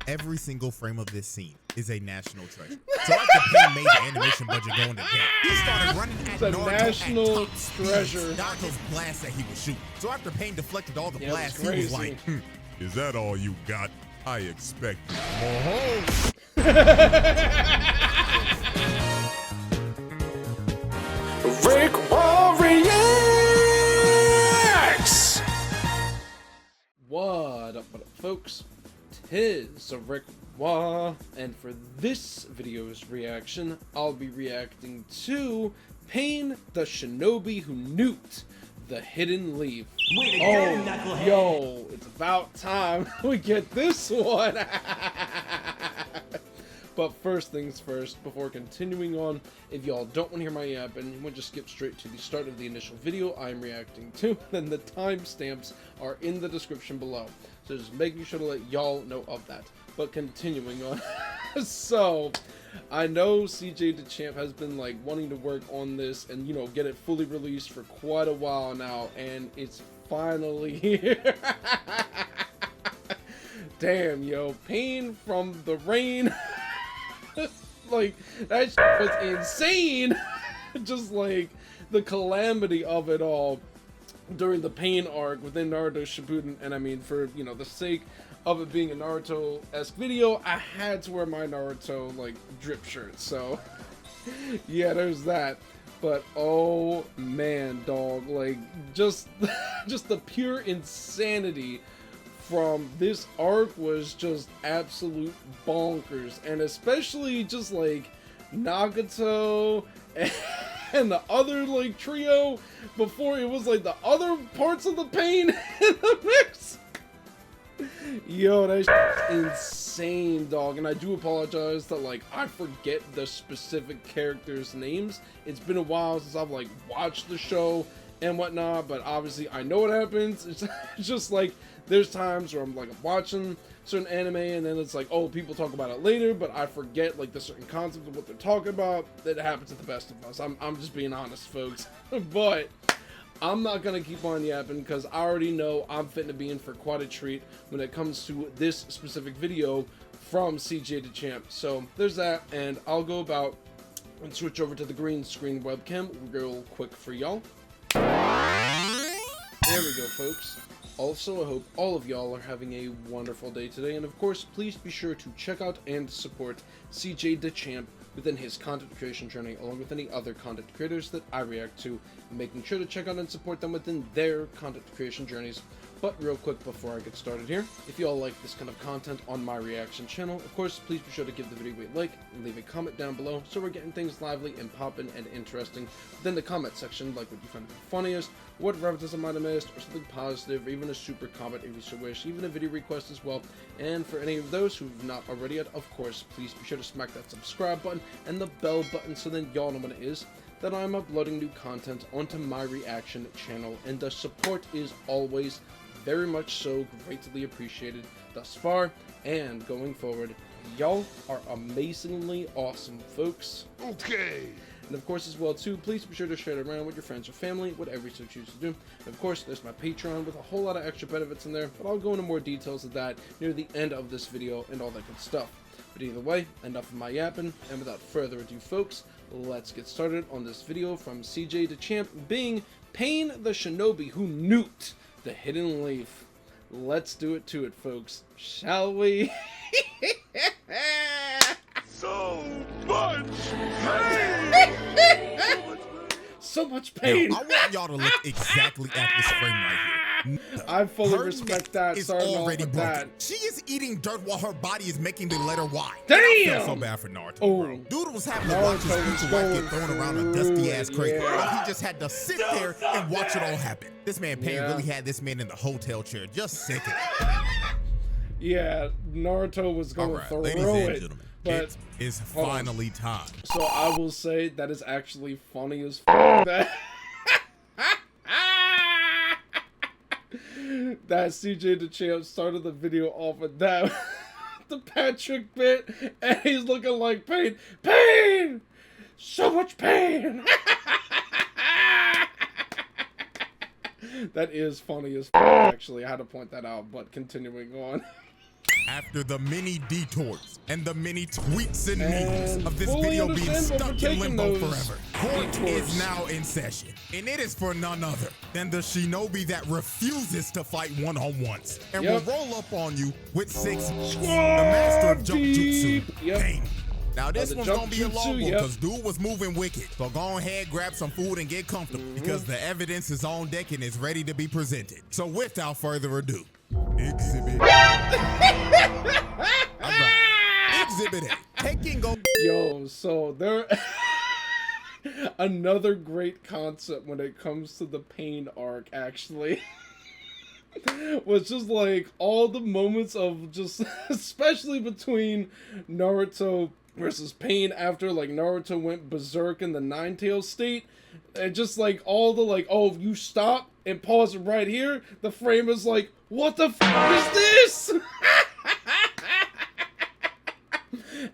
Every single frame of this scene is a national treasure. So after Pain made the animation budget go into debt, he started running at Naruto national at top treasure. speed, Naruto's blast that he was shooting. So after Pain deflected all the blasts, he crazy. was like, "Is that all you got? I expected more." RickWa reacts. What up, folks? Tis a RickWa, and for this video's reaction, I'll be reacting to Pain the Shinobi who nuked the hidden leaf. Oh, yo, it's about time we get this one. But first things first, before continuing on, if y'all don't want to hear my yap and you want to just skip straight to the start of the initial video I'm reacting to, then the timestamps are in the description below. So just making sure to let y'all know of that. But continuing on, so I know Cj Dachamp has been like wanting to work on this and, you know, get it fully released for quite a while now, and it's finally here. Damn, yo, Pain from the Rain. Like, that shit was insane. Just like the calamity of it all during the Pain arc within Naruto Shippuden. And I mean, for, you know, the sake of it being a Naruto-esque video, I had to wear my Naruto like drip shirt. So yeah, there's that. But oh man, dog, like just the pure insanity from this arc was just absolute bonkers. And especially just like Nagato and the other like trio before it was like the other parts of the Pain in the mix. Yo, that's insane, dog. And I do apologize that like I forget the specific characters' names. It's been a while since I've like watched the show and whatnot, but obviously I know what happens. It's just like there's times where I'm like watching certain anime and then it's like, oh, people talk about it later, but I forget like the certain concept of what they're talking about. That happens to the best of us. I'm just being honest, folks. But I'm not gonna keep on yapping because I already know I'm fitting to be in for quite a treat when it comes to this specific video from Cj Dachamp. So there's that, and I'll go about and switch over to the green screen webcam real quick for y'all. There we go, folks. Also, I hope all of y'all are having a wonderful day today, and of course, please be sure to check out and support Cj Dachamp within his content creation journey, along with any other content creators that I react to, making sure to check out and support them within their content creation journeys. But real quick before I get started here, if y'all like this kind of content on my reaction channel, of course, please be sure to give the video a like and leave a comment down below so we're getting things lively and poppin' and interesting within the comment section, like what you find the funniest, what references I might have missed, or something positive, or even a super comment if you so wish, even a video request as well. And for any of those who've not already yet, of course, please be sure to smack that subscribe button and the bell button so then y'all know when it is that I'm uploading new content onto my reaction channel, and the support is always very much so greatly appreciated thus far and going forward. Y'all are amazingly awesome, folks. Okay. And of course as well too, please be sure to share it around with your friends or family, whatever you so choose to do. And of course there's my Patreon with a whole lot of extra benefits in there, but I'll go into more details of that near the end of this video and all that good stuff. But either way, enough of my yapping, and without further ado, folks, let's get started on this video from Cj Dachamp being Pain the Shinobi who nuked the hidden leaf. Let's do it to it, folks, shall we? So much pain! So much pain! Now, I want y'all to look exactly at this frame right here. I fully Her respect neck that. is Sorry already about broken. that. She is eating dirt while her body is making the letter Y. Damn! I feel so bad for Naruto, bro. Oh. Dude was having to watch his future wife get thrown around a dusty ass crate. Yeah. He just had to sit there and watch it all happen. This man Pain Yeah. really had this man in the hotel chair, just sickening. Yeah, Naruto was going Alright, through ladies and it. gentlemen, But it is finally time. so I will say that is actually funny as f that that Cj Dachamp started the video off with that the Patrick bit, and he's looking like Pain. Pain! So much pain! That is funny as actually. I had to point that out, but continuing on. After the many detours and the many tweets and memes of this video being stuck in limbo forever, court is now in session, and it is for none other than the Shinobi that refuses to fight one-on-ones and will roll up on you with 6, the master of jump jutsu, Pain. Now this one's gonna be a long one because dude was moving wicked. So go ahead, grab some food and get comfortable because the evidence is on deck and is ready to be presented. So without further ado, Exhibit. Alright, Exhibit A. Taking go. Yo, so there another great concept when it comes to the Pain arc actually. Was just like all the moments of just especially between Naruto versus Pain after like Naruto went berserk in the Nine-Tails state, and just like all the like, oh, if you stop and pause it right here, the frame is like, what the f is this?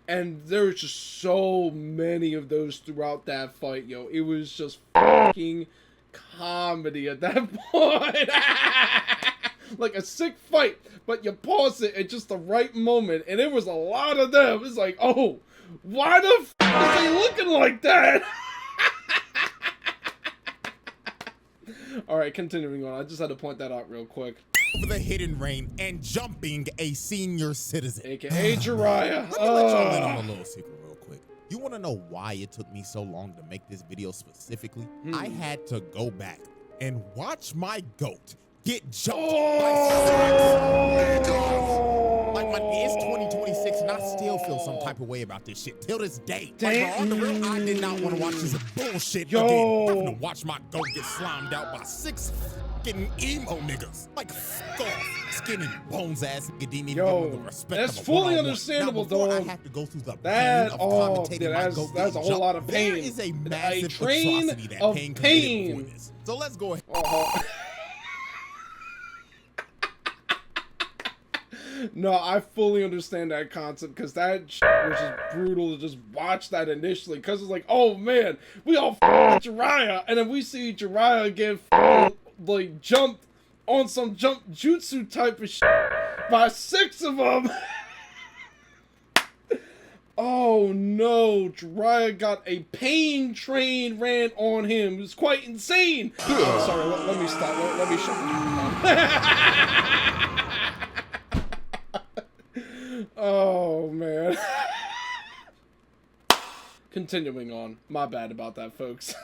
And there's just so many of those throughout that fight, yo. It was just fucking comedy at that point. Like a sick fight, but you pause it at just the right moment, and it was a lot of them. It's like, oh, why the f is he looking like that? Alright, continuing on. I just had to point that out real quick. Over the hidden rain and jumping a senior citizen. AKA Jiraiya. Let me let y'all in on a little secret real quick. You want to know why it took me so long to make this video specifically? I had to go back and watch my goat get jumped by 6. Like, it's 2026 and I still feel some type of way about this shit till this day. Like, on the real, I did not want to watch this bullshit again. Having to watch my goat get slimed out by 6 fucking emo niggas. Like, fuck off. Skinny bones ass nigga didn't even give me the respect. That's fully understandable, dog. I have to go through the pain of commentating my goat. That's a whole lot of pain. There is a massive atrocity that Pain committed before this. So let's go ahead. No, I fully understand that concept because that shit was just brutal to just watch that initially because it's like, oh man, we all with Jiraiya, and then we see Jiraiya get like jumped on some jump jutsu type of shit by 6 of them. Oh no, Jiraiya got a Pain train ran on him. It was quite insane. Oh, sorry, let me stop. Let me shut up. Oh man. Continuing on. My bad about that, folks.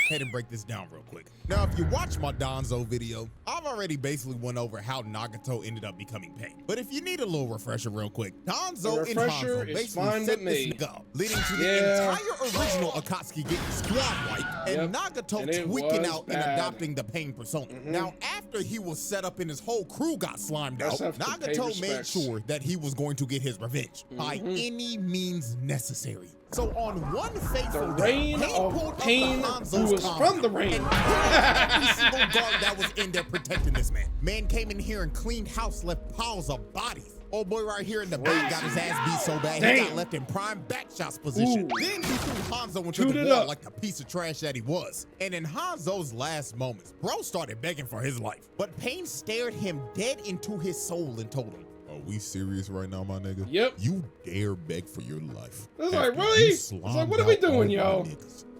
Head and break this down real quick. Now, if you watch my Danzo video, I've already basically went over how Nagato ended up becoming Pain. But if you need a little refresher real quick, Danzo and Hanzo basically set this nigga up, leading to the entire original Akatsuki getting squad wiped and Nagato tweaking out and adopting the Pain persona. Now, after he was set up and his whole crew got slimed out, Nagato made sure that he was going to get his revenge by any means necessary. So on one fateful day, Pain pulled up the Hanzo's from the rain. Every single guard that was in there protecting this man. Man came in here and cleaned house, left piles of bodies. Old boy right here in the back got his ass beat so bad he got left in prime back shots position. Then he threw Hanzo into the wall like the piece of trash that he was. And in Hanzo's last moments, bro started begging for his life. But Pain stared him dead into his soul and told him, "Are we serious right now, my nigga? Yep. You dare beg for your life. It's like, really? It's like, what are we doing, yo?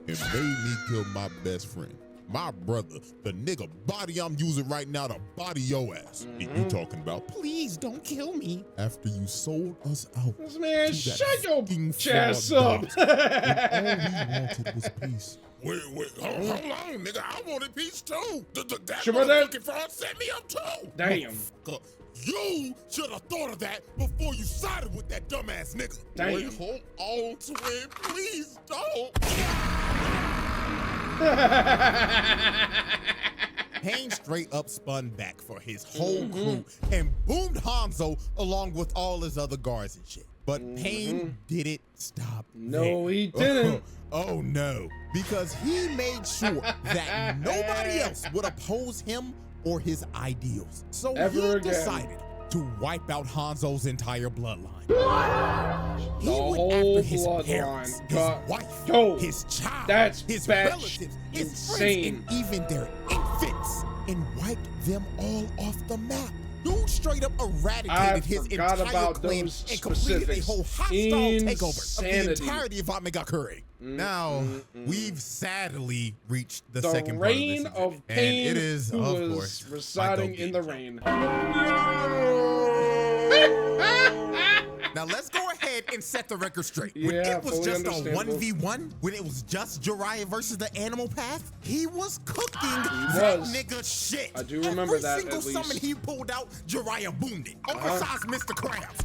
And made me kill my best friend, my brother, the nigga body I'm using right now to body your ass. And you talking about, please don't kill me. After you sold us out. This man, shut your chest up. All we wanted was peace. Wait, hold on, nigga. I wanted peace too. That motherfucking fraud set me up too. Damn. You should have thought of that before you sided with that dumbass nigga. Damn. Wait, hold on, twin. Please don't. Pain straight up spun back for his whole crew and boomed Hanzo along with all his other guards and shit. But Pain didn't stop there. He didn't. Oh no, because he made sure that nobody else would oppose him or his ideals. So he decided to wipe out Hanzo's entire bloodline. He went after his parents, his wife, his child, his relatives, his friends, and even their infants. And them all off the map. Dude straight up eradicated his entire clan and completed a whole hostile takeover of the entirety of Amegakure. Now, we've sadly reached the second part of this reign of and pain, it is, who of was course, residing in the rain. Now let's go ahead and set the record straight. Yeah, when it was just a understandable. 1v1, when it was just Jiraiya versus the Animal Path, he was cooking that nigga shit. I do remember that, Every single summon he pulled out, Jiraiya boomed it. Oversized Mr. Krabs.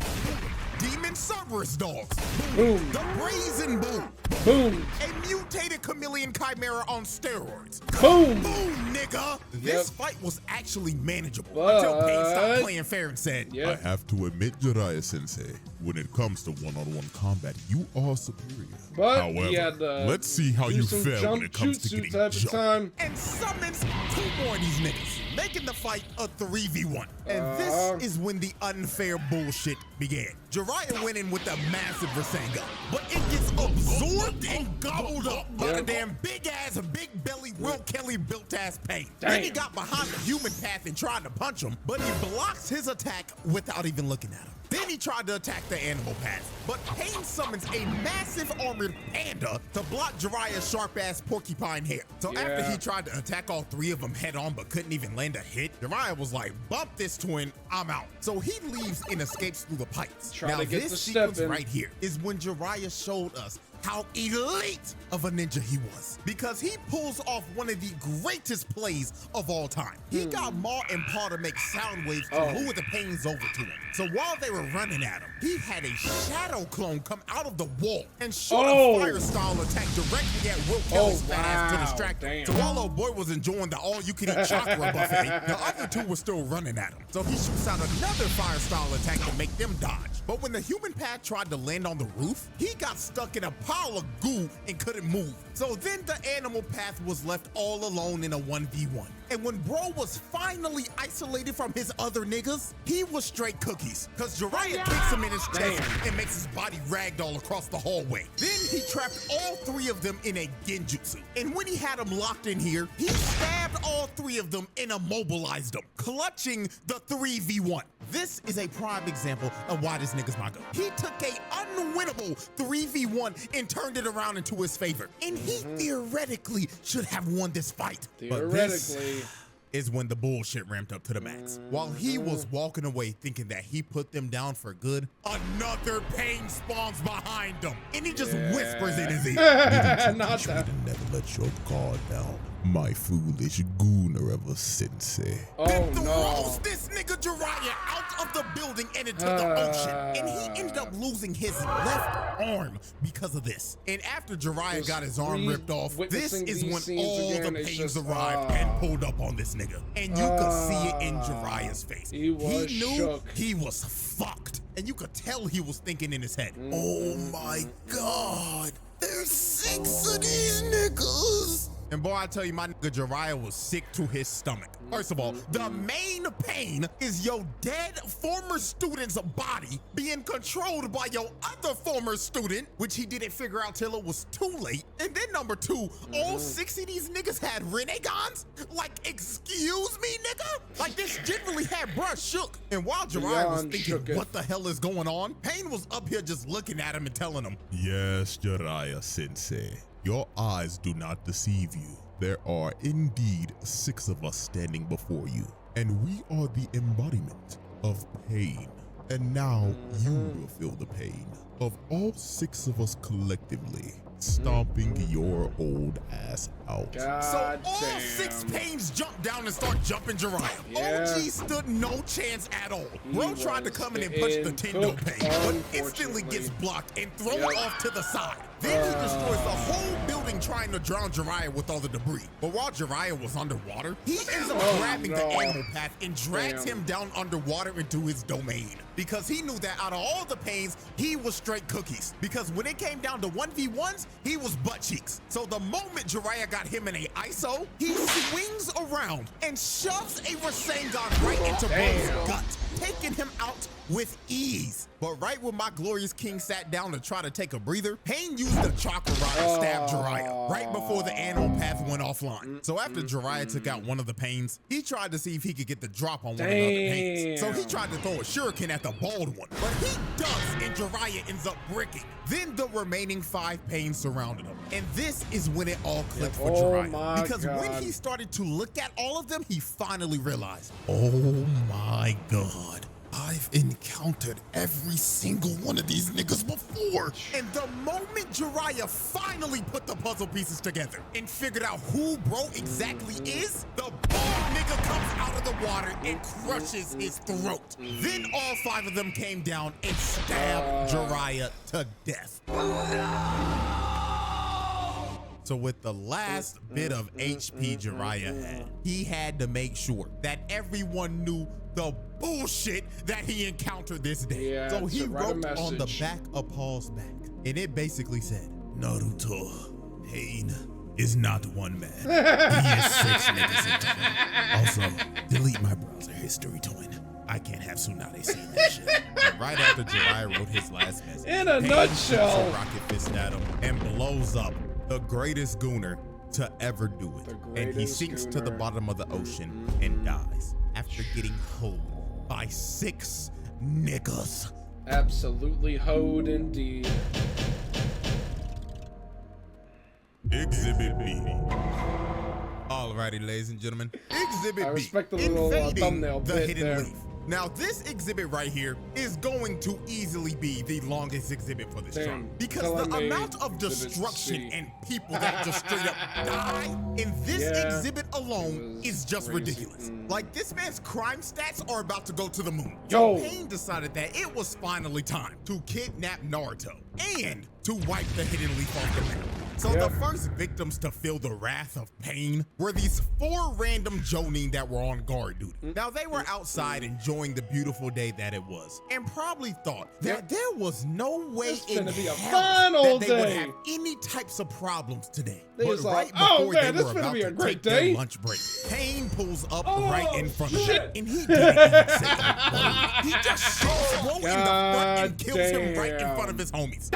Demon Cerberus dogs. Boom. The Brazen Boom. Boom. A mutated chameleon chimera on steroids. Boom. Boom, nigga. This fight was actually manageable until Pain stopped playing fair and said, I have to admit, Jiraiya Sensei, when it comes to one-on-one combat, you are superior. But however, he had let's see how you fare when it comes to getting type of time. And summons 2 more of these niggas, making the fight a 3v1. And this is when the unfair bullshit began. Jiraiya went in with a massive Rasengan, but it gets absorbed and gobbled up by the damn big-ass, big-belly, Will Kelly built-ass Pain. Then he got behind the human path and tried to punch him, but he blocks his attack without even looking at him. Then he tried to attack the animal path, but Pain summons a massive armored panda to block Jiraiya's sharp-ass porcupine hair. So after he tried to attack all 3 of them head-on but couldn't even land a hit, Jiraiya was like, bump this twin, I'm out. So he leaves and escapes through the pipes. Now this sequence right here is when Jiraiya showed us how elite of a ninja he was, because he pulls off one of the greatest plays of all time. He got Ma and Pa to make sound waves to lure the Pains over to him. So while they were running at him, he had a shadow clone come out of the wall and shoot a fire style attack directly at Will Kelly's fat ass to distract him. So while old boy was enjoying the all-you-can-eat chakra buffet, the other 2 were still running at him. So he shoots out another fire style attack to make them dodge. But when the human path tried to land on the roof, he got stuck in a pile of goo and couldn't move. So then the animal path was left all alone in a 1v1. And when bro was finally isolated from his other niggas, he was straight cookies, because Jiraiya kicks him in his chest and makes his body ragdoll across the hallway. Then he trapped all 3 of them in a genjutsu. And when he had them locked in here, he stabbed all 3 of them and immobilized them, clutching the 3v1. This is a prime example of why this nigga's not good. He took a unwinnable 3v1 and turned it around into his favor. And he theoretically should have won this fight. Theoretically. Is when the bullshit ramped up to the max. While he was walking away thinking that he put them down for good, another Pain spawns behind him. And he just whispers in his ear. Not that. Never let your guard down, my foolish Goonereva Sensei. Then throws this nigga Jiraiya out of the building and into the ocean. And he ended up losing his left arm because of this. And after Jiraiya got his arm ripped off, this is when all the Pains arrived and pulled up on this nigga. And you could see it in Jiraiya's face. He knew shook. He was fucked. And you could tell he was thinking in his head, oh my God, there's 6 of these niggas. And boy, I tell you, my nigga Jiraiya was sick to his stomach. First of all, the main pain is your dead former student's body being controlled by your other former student, which he didn't figure out till it was too late. And then number 2, all 6 of these niggas had renegons? Like, excuse me, nigga? Like, this generally had bruh shook. And while Jiraiya was thinking, what the hell is going on? Pain was up here just looking at him and telling him, yes, Jiraiya Sensei, your eyes do not deceive you. There are indeed 6 of us standing before you, and we are the embodiment of pain. And now you will feel the pain of all 6 of us collectively stomping your old ass out. So all 6 Pains jumped down and start jumping Jiraiya. OG stood no chance at all. Bro tried to come in and punch the Tendo Pain, but instantly gets blocked and thrown off to the side. Then he destroys the whole building trying to drown Jiraiya with all the debris. But while Jiraiya was underwater, he ends up grabbing the animal path and drags him down underwater into his domain. Because he knew that out of all the Pains, he was straight cookies. Because when it came down to 1v1s, he was butt cheeks. So the moment Jiraiya got him in a ISO, he swings around and shoves a Rasengan right into Bro's gut. taking him out with ease. But right when my glorious king sat down to try to take a breather, Pain used the chakra rod to stab Jiraiya right before the animal path went offline. So after Jiraiya took out one of the Pains, he tried to see if he could get the drop on one of the other Pains. So he tried to throw a shuriken at the bald one, but he does, and Jiraiya ends up bricking. Then the remaining 5 Pains surrounded him. And this is when it all clicked for Jiraiya. Because when he started to look at all of them, he finally realized, oh my God. I've encountered every single one of these niggas before. And the moment Jiraiya finally put the puzzle pieces together and figured out who bro exactly is, the bald nigga comes out of the water and crushes his throat. Then all 5 of them came down and stabbed Jiraiya to death. So with the last bit of HP Jiraiya had, he had to make sure that everyone knew the bullshit that he encountered this day. Yeah, so he wrote on the back of Paul's back, and it basically said, Naruto, Pain is not one man. He is 6 niggas in total. Also, delete my browser history, twin. I can't have Tsunade seeing that shit. And right after Jiraiya wrote his last message, in a nutshell, a rocket fist at him and blows up the greatest gooner to ever do it. And he sinks to the bottom of the ocean and dies after getting hoed by 6 niggas. Absolutely hoed indeed. Exhibit B. Alrighty, ladies and gentlemen. Exhibit B. I respect the little thumbnail bit hidden there. leaf. Now, this exhibit right here is going to easily be the longest exhibit for this chart, because the amount of destruction and people that just straight up die in this exhibit alone is just ridiculous. Like, this man's crime stats are about to go to the moon. So Pain decided that it was finally time to kidnap Naruto and to wipe the hidden leaf off the map. So the first victims to feel the wrath of Pain were these 4 random Jonin that were on guard duty. Now, they were outside enjoying the beautiful day that it was, and probably thought that there was no way in hell that they would have any types of problems today. But right before they were about to take their lunch break, Pain pulls up right in front of him, and he didn't even say a word. He just shoots Bro in the front and kills him right in front of his homies.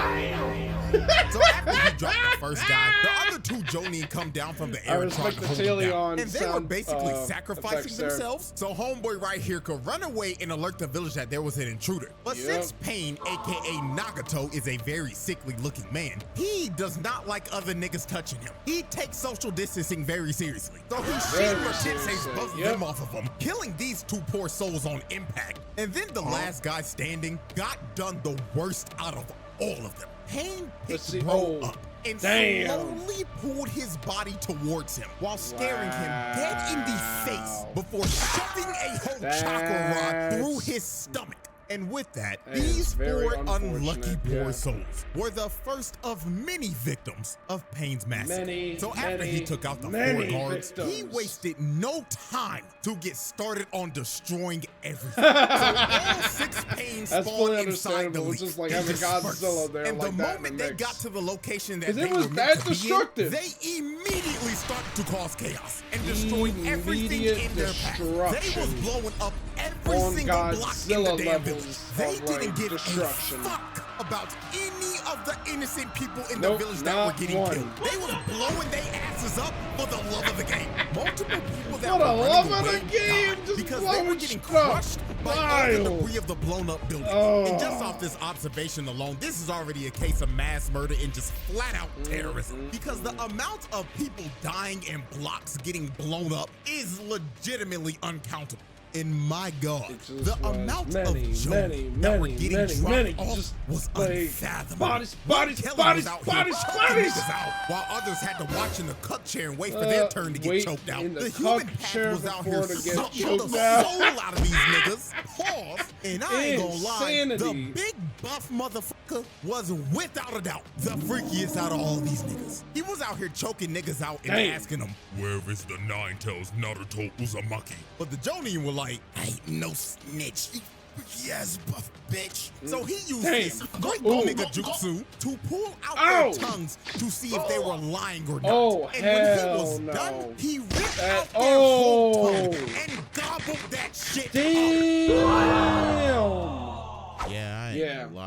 So after he dropped the first guy, the other 2 Jonin come down from the air and try to hold him down. And they were basically sacrificing themselves so homeboy right here could run away and alert the village that there was an intruder. But since Pain, aka Nagato, is a very sickly looking man, he does not like other niggas touching him. He takes social distancing very seriously. So he takes both of them off of him, killing these 2 poor souls on impact. And then the last guy standing got done the worst out of all of them. Pain picked Bro up and slowly pulled his body towards him while staring him dead in the face before shoving a whole chakra rod through his stomach. And with that, these 4 unlucky poor souls were the first of many victims of Pain's massacre. So after he took out the 4 guards, he wasted no time to get started on destroying everything. So all 6 Pains spawned inside the leaf. Just like having Godzilla there, and like the moment they got to the location that they was were that meant to destructive. be in, they immediately started to cause chaos and destroyed everything in their path. They was blowing up every single block in the damn village. They didn't give a fuck about any of the innocent people in the village that were getting killed. They was blowing their asses up for the love of the game. Multiple people that were running away died because they were getting crushed by all the debris of the blown up building. And just off this observation alone, this is already a case of mass murder and just flat out terrorism, because the amount of people dying and blocks getting blown up is legitimately uncountable. And my God, the amount of Jonin that were getting dropped off was unfathomable. Bodies out, while others had to watch in the cup chair and wait for their turn to get choked out. The human pack was out here sucking the soul out of these niggas. Pause. And I ain't gonna lie, the big buff motherfucker was without a doubt the freakiest out of all these niggas. He was out here choking niggas out and asking them, "Where is the 9 tails Naruto Uzumaki?" But the Jonin were like, "I ain't no snitch, you freaky ass buff bitch." So he used his great nigga jutsu to pull out their tongues to see if they were lying or not. And when he was done, he ripped out their whole tongue and gobbled that shit up.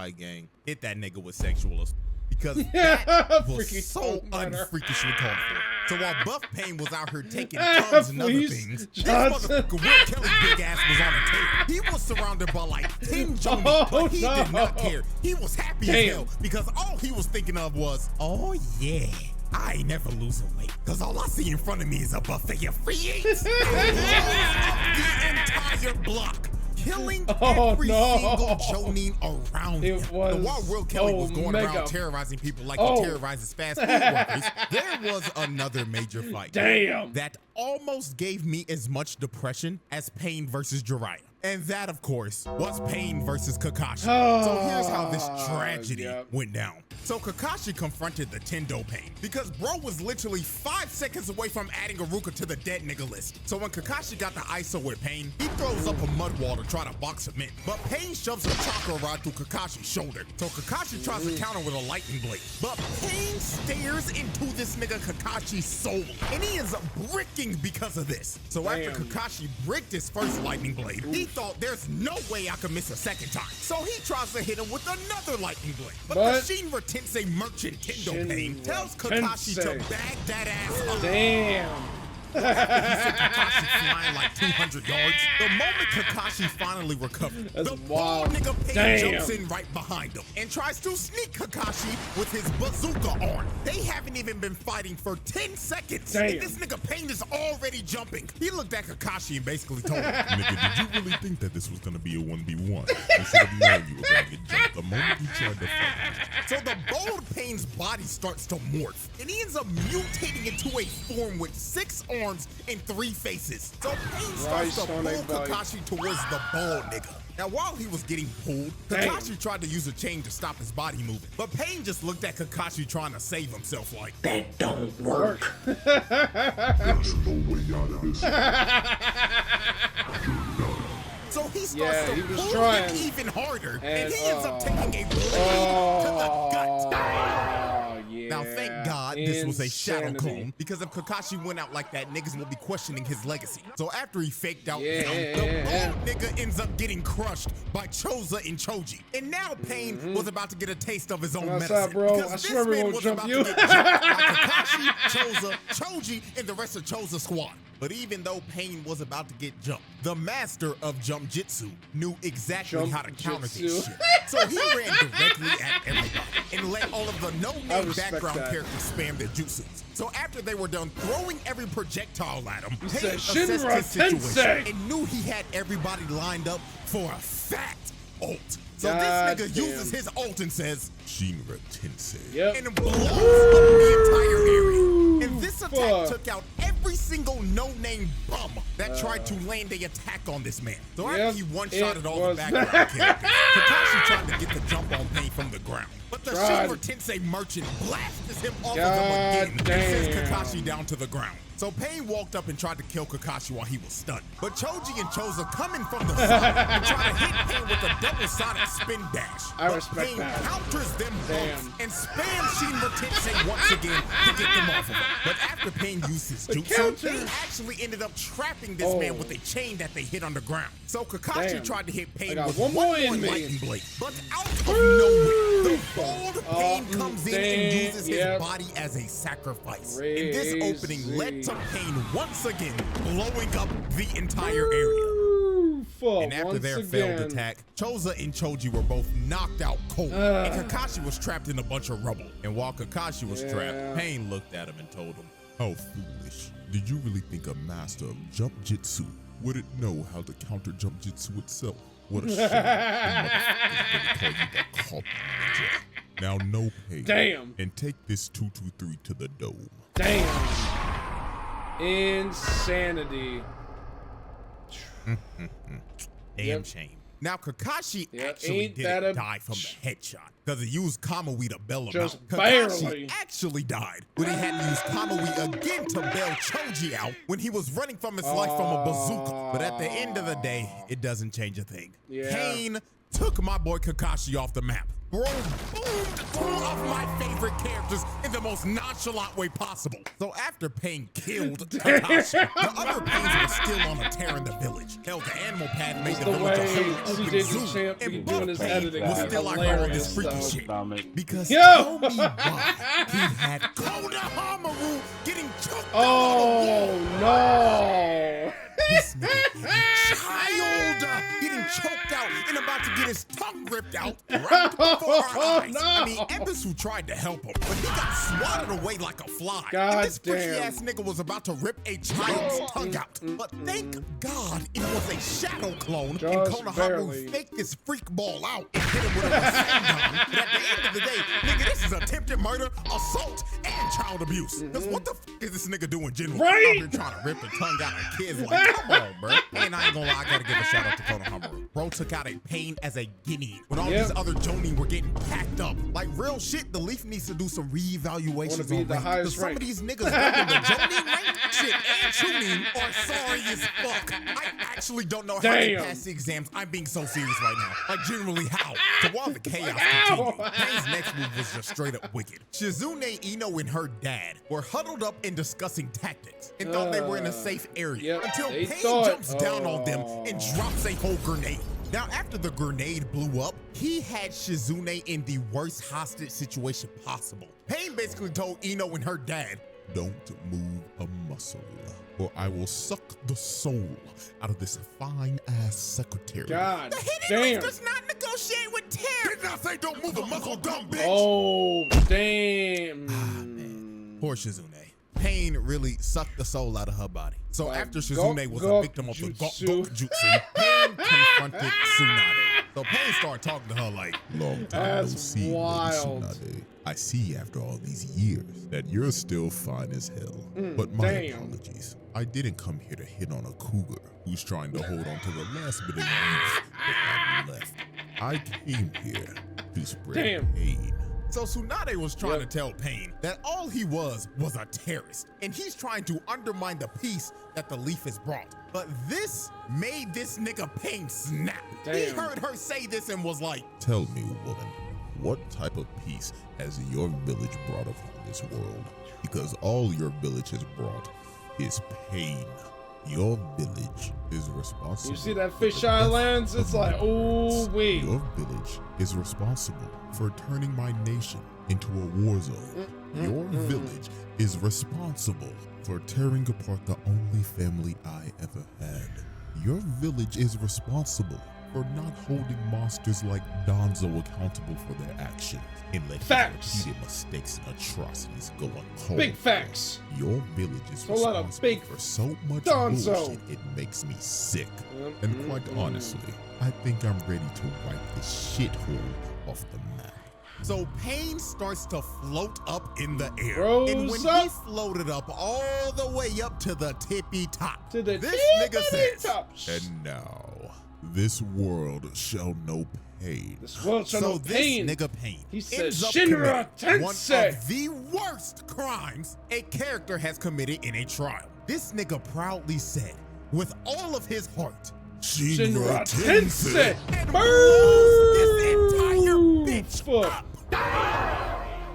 Senpai gang hit that nigga with sexual assault. Because that was so unfreakishly called for. So while Buff Pain was out here taking tons and other things, this motherfucker Will Kelly big ass was on the table. He was surrounded by like 10 Johnnies, but he did not care. He was happy as hell because all he was thinking of was, oh yeah, I ain't never losing weight. Cause all I see in front of me is a buffet of free eats. The entire block. Killing every single Jonin around him. And while Will Kelly was going around terrorizing people like he terrorizes fast food workers, there was another major fight. Damn. That almost gave me as much depression as Pain versus Jiraiya. And that, of course, was Pain versus Kakashi. So here's how this tragedy went down. So Kakashi confronted the Tendo Pain because bro was literally 5 seconds away from adding Iruka to the dead nigga list. So when Kakashi got the ISO with Pain, he throws up a mud wall to try to box him in. But Pain shoves a chakra rod through Kakashi's shoulder. So Kakashi tries to counter with a lightning blade. But Pain stares into this nigga Kakashi's soul. And he ends up bricking because of this. So after Kakashi bricked his first lightning blade, he thought there's no way I could miss a second time. So he tries to hit him with another lightning blade. But the Shinra Tensei merchant Tendo Pain tells Kakashi to bag that ass up. Damn. After he sent Kakashi flying like 200 yards, the moment Kakashi finally recovered, the bald nigga Pain jumps in right behind him and tries to sneak Kakashi with his bazooka arm. They haven't even been fighting for 10 seconds, and this nigga Pain is already jumping. He looked at Kakashi and basically told him, nigga, did you really think that this was gonna be a 1v1? You should have known you were gonna get jumped the moment you tried to fight. So the bold Pain's body starts to morph, and he ends up mutating into a form with 6 arms and 3 faces. So Pain starts to pull Kakashi towards the bald nigga. Now while he was getting pulled, Kakashi tried to use a chain to stop his body moving. But Pain just looked at Kakashi trying to save himself like, that don't work. There's no way out of this. So he starts to pull him even harder, and he ends up taking a blade to the gut. Now, thank God this was a shadow clone, because if Kakashi went out like that, niggas will be questioning his legacy. So after he faked out, the bald nigga ends up getting crushed by Choza and Choji. And now Pain was about to get a taste of his own medicine. Because this man was about to get jumped by Kakashi, Choza, Choji, and the rest of Choza's squad. But even though Pain was about to get jumped, the master of Jump Jitsu knew exactly how to counter this shit. So he ran directly at everybody and let all of the no-name background characters spam their jutsus. So after they were done throwing every projectile at him, Pain assessed his situation and knew he had everybody lined up for a fat ult. So this nigga uses his ult and says, Shinra Tensei, and blows up the entire area. And this attack took out every single no-name bum that tried to land a attack on this man. So after he one-shotted all the background characters, Kakashi tried to get the jump on Pain from the ground. But the Shinra Tensei merchant blasts him off of him again and sends Kakashi down to the ground. So Pain walked up and tried to kill Kakashi while he was stunned. But Choji and Choza come in from the side and try to hit Pain with a double sonic spin dash. But Pain counters them both and spams Shinra Tensei once again to get them off of him. But after Pain used his jutsu, they actually ended up trapping this man with a chain that they hit on the ground. So Kakashi tried to hit Pain with one more lightning blade. But out of nowhere, the bold Pain comes in and uses his body as a sacrifice. And this opening led to Pain once again blowing up the entire area. And after their failed attack, Choza and Choji were both knocked out cold, and Kakashi was trapped in a bunch of rubble. And while Kakashi was trapped, Pain looked at him and told him, how foolish. Did you really think a master of Jump Jitsu wouldn't know how to counter Jump Jitsu itself? What a shame. The motherfuckers really call you the cop ninja. Now no Pain. And take this 223 to the dome. Insanity. Damn shame. Now Kakashi actually didn't die from the headshot because he used Kamui to bail him out. Kakashi actually died when he had to use Kamui again to bail Choji out when he was running from his life from a bazooka. But at the end of the day, it doesn't change a thing. Pain took my boy Kakashi off the map. Bro boomed 2 of my favorite characters in the most nonchalant way possible. So after Pain killed Kakashi, the other Pains were still on a tear in the village. Hell, the animal pad made the the village a way whole Cj open zoo. Dachamp be And doing his Buff editing was is still like all this hilarious, freaky though. shit. Because Yo! tell me why he had Konohamaru getting choked out on the wall. No! This nigga had a child getting choked out and about to get his tongue ripped out right before our eyes. No. I mean, Ebisu tried to help him, but he got swatted away like a fly. God and this freaky damn. ass nigga was about to rip a child's tongue out. But thank God it was a shadow clone, and Just Konohamaru barely. faked this freak ball out and hit him with a Rasengan. But at the end of the day, nigga, this is attempted murder, assault, and child abuse. Because what the fuck is this nigga doing generally? Right? Out here trying to rip the tongue out of kids like, come on, bro. And I ain't gonna lie, I gotta give a shout out to Konohamaru. Bro took out a pain as a guinea when all these other Jonin were getting packed up. Like real shit, the Leaf needs to do some reevaluations on rank. Because some of these niggas in the Jonin rank shit and tuning are sorry as fuck. I actually don't know how they pass the exams. I'm being so serious right now. Like generally how? So while the chaos continued, Pain's next move was just straight up wicked. Shizune, Ino, and her dad were huddled up and discussing tactics and thought they were in a safe area until Pain jumps down on them and drops a whole grenade. Now, after the grenade blew up, he had Shizune in the worst hostage situation possible. Pain basically told Ino and her dad, "Don't move a muscle, or I will suck the soul out of this fine-ass secretary." God the hidden damn. Leaf does not negotiate with terror. Did not say don't move a muscle, dumb bitch. Oh, damn. Man. Poor Shizune. Pain really sucked the soul out of her body. So after Shizune was a victim of the Gok Jutsu, Pain confronted Tsunade. So Pain started talking to her like, "Long time no see, wild. Lady Tsunade. I see after all these years that you're still fine as hell. But my apologies. I didn't come here to hit on a cougar who's trying to hold on to the last bit of youth that I've left. I came here to spread pain." So Tsunade was trying to tell Pain that all he was a terrorist, and he's trying to undermine the peace that the Leaf has brought. But this made this nigga Pain snap. He heard her say this and was like, "Tell me, woman, what type of peace has your village brought upon this world? Because all your village has brought is pain. Your village is responsible." You see that fisheye lens? It's like, ooh wee. "Your village is responsible for turning my nation into a war zone. Your village is responsible for tearing apart the only family I ever had. Your village is responsible for not holding monsters like Danzo accountable for their actions and letting repeated mistakes and atrocities go uncalled. Big facts. Your village is a lot of responsible for so much bullshit it makes me sick. And quite honestly, I think I'm ready to wipe this shithole off the map." So Pain starts to float up in the air. And when he floated up all the way up to the tippy top, this nigga says, "And now, this world shall know pain." This world shall know pain. This nigga Pain, he says, ends up Shinra committing one Tensei. of the worst crimes a character has committed in a trial. This nigga proudly said, with all of his heart, "Shinra Tensei," and blows this entire bitch up.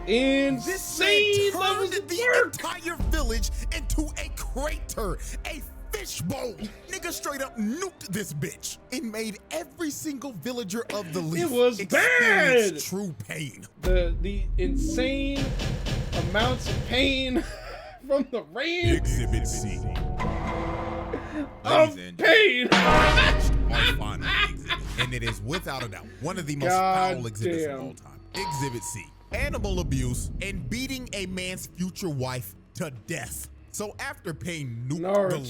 Insane! Turned the entire village into a crater, a fishbowl. Nigga straight up nuked this bitch and made every single villager of the Leaf experience true pain. The insane amounts of pain from the rain. Exhibit C. Of pain. Our final exhibit, and it is without a doubt one of the most foul exhibits of all time. Exhibit C. Animal abuse and beating a man's future wife to death. So after Pain nuked the Leaf,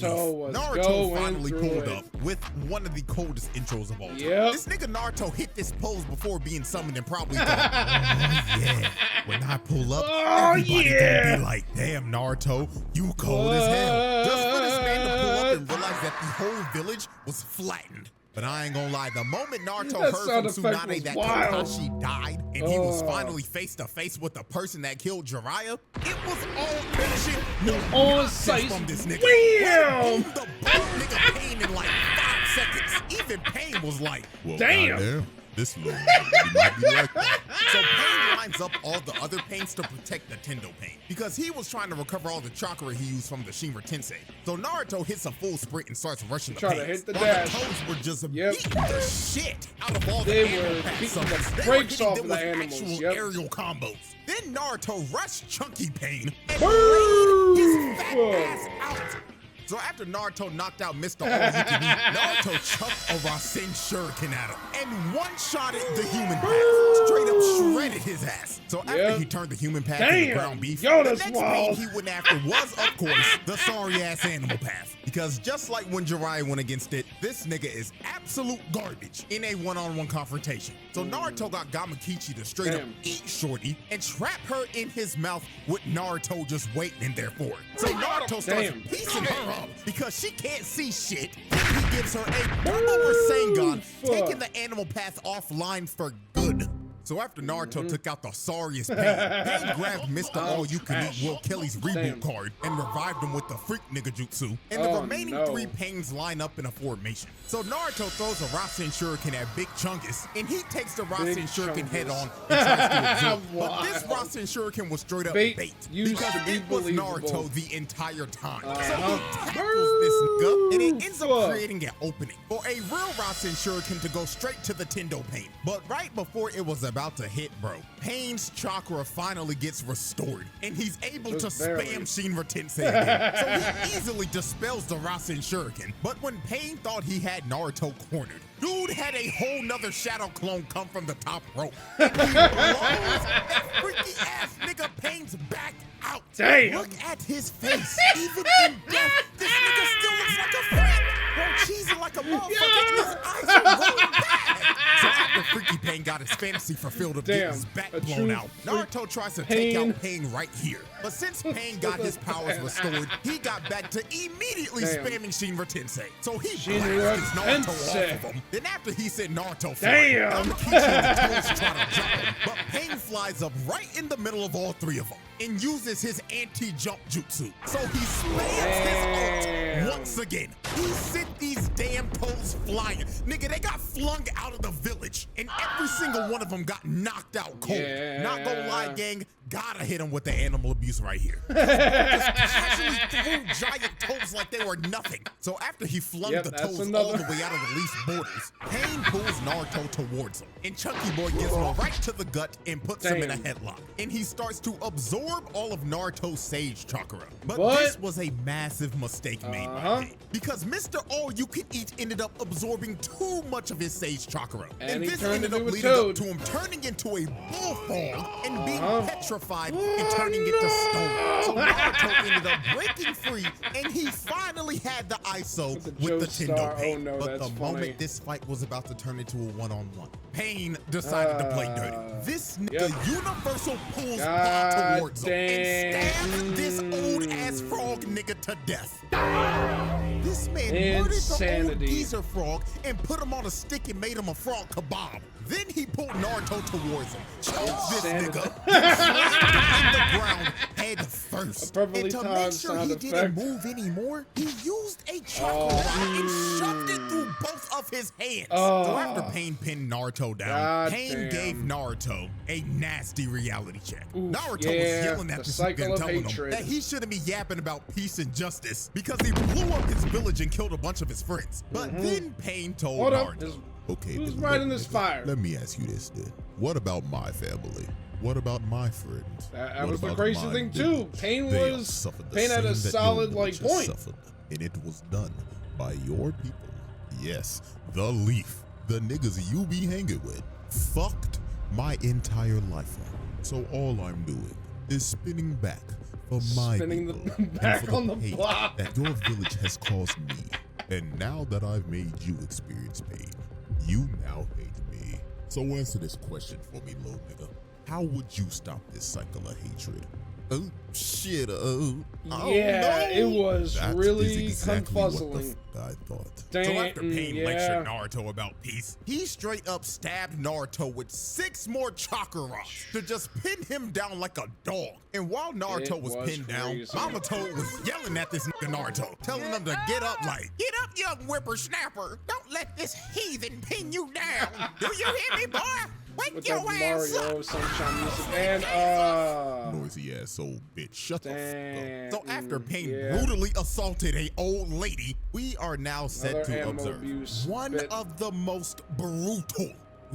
Naruto finally pulled up with one of the coldest intros of all time. This nigga Naruto hit this pose before being summoned and probably thought, "Oh yeah, when I pull up, everybody gonna be like, damn Naruto, you cold as hell." Just for this man to pull up and realize that the whole village was flattened. But I ain't gonna lie, the moment Naruto heard from Tsunade that Kakashi died and he was finally face to face with the person that killed Jiraiya, it was all finishing on sight from this nigga. Wham! The nigga Pain in like 5 seconds. Even Pain was like, "Well, damn. This little nigga might be like that." So Pain lines up all the other pains to protect the Tendo pain, because he was trying to recover all the chakra he used from the Shinra Tensei. So Naruto hits a full sprint and starts rushing the pains. To hit the while dash. the Toads were just beating the shit out of all the They animal were paths. beating the They were brakes hitting off them the with animals, actual yep. aerial combos. Then Naruto rushed Chunky Pain and Boog! laid his fat ass out. So after Naruto knocked out Mr. All-You-Can-Eat, Naruto chucked a Rasen Shuriken at him and one-shotted the human path. Straight up shredded his ass. So after he turned the human path into ground beef, the next pain he went after was, of course, the sorry-ass animal path. Because just like when Jiraiya went against it, this nigga is absolute garbage in a one-on-one confrontation. So Naruto got Gamakichi to straight up eat Shorty and trap her in his mouth with Naruto just waiting in there for it. So Naruto starts piecing her up because she can't see shit. Then he gives her a double Rasengan, taking the animal path offline for good. So after Naruto took out the sorriest Pain, Pain grabbed Mr. All-You-Can-Eat Will Kelly's reboot card and revived him with the freak nigga jutsu. And the remaining three Pains line up in a formation. So Naruto throws a Rasen Shuriken at Big Chungus, and he takes the Rasen Shuriken head on and tries to absorb. But this Rasen Shuriken was straight up bait because it was Naruto the entire time. So he tackles this nigga, and it ends up creating an opening for a real Rasen Shuriken to go straight to the Tendo Pain. But right before it was about to hit, bro, Pain's chakra finally gets restored, and he's able to spam Shinra Tensei again. So he easily dispels the Rasen Shuriken. But when Pain thought he had Naruto cornered, dude had a whole nother shadow clone come from the top rope. And he blows that freaky ass nigga Pain's back out. Damn. Look at his face. Even in death, this nigga still looks like a friend. Bro, cheesing like a motherfucker, and his eyes are rolling back. So after Freaky Pain got his fantasy fulfilled of getting his back blown out, Naruto tries to take out Pain right here. But since Pain got his powers restored, he got back to immediately spamming Shinra Tensei. So he blasted Naruto off of him. Then after he sent Naruto flying, Gamakichi and the Toads try to jump him. But Pain flies up right in the middle of all three of them and uses his anti-jump jutsu. So he spams his ult once again. He sent these damn Toads flying. Nigga, they got flung out of the village, and every single one of them got knocked out cold. Not gonna lie, gang, gotta hit him with the animal abuse right here. Just casually threw giant Toads like they were nothing. So after he flung the Toads all the way out of the least borders, Pain pulls Naruto towards him, and Chunky Boy gives him right to the gut and puts him in a headlock. And he starts to absorb all of Naruto's Sage Chakra. But this was a massive mistake made by Pain, because Mr. All-You-Can-Eat ended up absorbing too much of his Sage Chakra. And this ended up leading up to him turning into a bullfrog and being petrified and turning into stone. So Naruto ended up breaking free, and he finally had the ISO with the Tendo Pain. But the moment this fight was about to turn into a one-on-one, Pain decided to play dirty. This nigga universal pulls Paw towards him and stabs this old-ass frog nigga to death. This man murdered the old geezer frog and put him on a stick and made him a frog kebab. Then he pulled Naruto towards him, choked this nigga, and slammed him in the ground head first. And to make sure he didn't move anymore, he used a chakra and shoved it through both of his hands. So after Pain pinned Naruto down, Pain gave Naruto a nasty reality check. Naruto was yelling at this nigga and telling him that he shouldn't be yapping about peace and justice because he blew up his village and killed a bunch of his friends. But then Pain told Naruto, okay, who's riding this fire? Let me ask you this then. What about my family? What about my friends? That was the crazy thing too. Pain had a solid like point. And it was done by your people. Yes, the Leaf, the niggas you be hanging with, fucked my entire life up. So all I'm doing is spinning back for my people back and for on the the pain block that your village has caused me. And now that I've made you experience pain, you now hate me. So answer this question for me, little nigga. How would you stop this cycle of hatred? Oh shit! Yeah, it was really confuzzling. I thought. So after Pain lectured Naruto about peace, he straight up stabbed Naruto with 6 more chakra rocks to just pin him down like a dog. And while Naruto was pinned down, Mama Toad was yelling at this nigga Naruto, telling him to get up like, "Get up, young whippersnapper! Don't let this heathen pin you down! Do you hear me, boy?" with that Mario Sunshine music. And noisy ass old bitch. Shut the fuck up. So after Pain brutally assaulted a old lady, we are now set to observe one of the most brutal